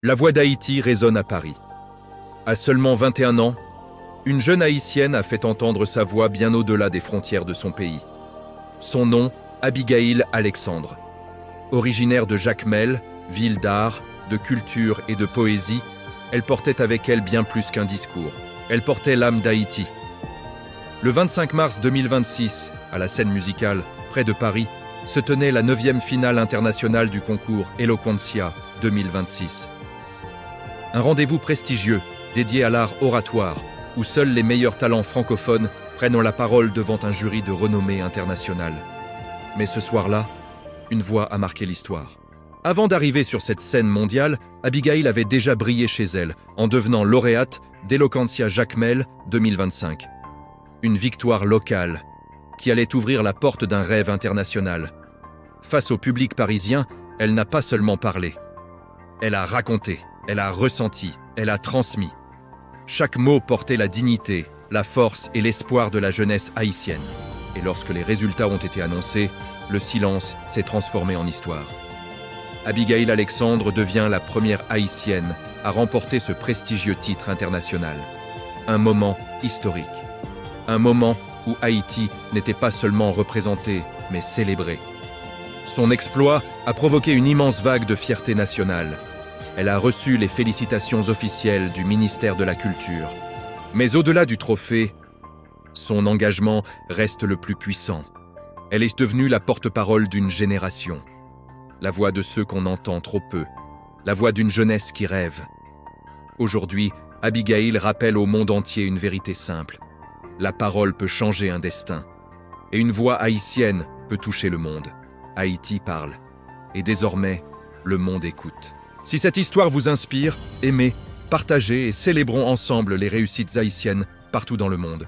La voix d'Haïti résonne à Paris. À seulement 21 ans, une jeune Haïtienne a fait entendre sa voix bien au-delà des frontières de son pays. Son nom, Abigail Alexandre. Originaire de Jacmel, ville d'art, de culture et de poésie, elle portait avec elle bien plus qu'un discours. Elle portait l'âme d'Haïti. Le 25 mars 2026, à la scène musicale, près de Paris, se tenait la 9e finale internationale du concours Eloquentia 2026. Un rendez-vous prestigieux, dédié à l'art oratoire, où seuls les meilleurs talents francophones prennent la parole devant un jury de renommée internationale. Mais ce soir-là, une voix a marqué l'histoire. Avant d'arriver sur cette scène mondiale, Abigail avait déjà brillé chez elle, en devenant lauréate d'Eloquentia Jacmel 2025. Une victoire locale, qui allait ouvrir la porte d'un rêve international. Face au public parisien, elle n'a pas seulement parlé. Elle a raconté, elle a ressenti, elle a transmis. Chaque mot portait la dignité, la force et l'espoir de la jeunesse haïtienne. Et lorsque les résultats ont été annoncés, le silence s'est transformé en histoire. Abigail Alexandre devient la première haïtienne à remporter ce prestigieux titre international. Un moment historique. Un moment où Haïti n'était pas seulement représenté, mais célébré. Son exploit a provoqué une immense vague de fierté nationale. Elle a reçu les félicitations officielles du ministère de la Culture. Mais au-delà du trophée, son engagement reste le plus puissant. Elle est devenue la porte-parole d'une génération. La voix de ceux qu'on entend trop peu. La voix d'une jeunesse qui rêve. Aujourd'hui, Abigail rappelle au monde entier une vérité simple. La parole peut changer un destin. Et une voix haïtienne peut toucher le monde. Haïti parle. Et désormais, le monde écoute. Si cette histoire vous inspire, aimez, partagez et célébrons ensemble les réussites haïtiennes partout dans le monde.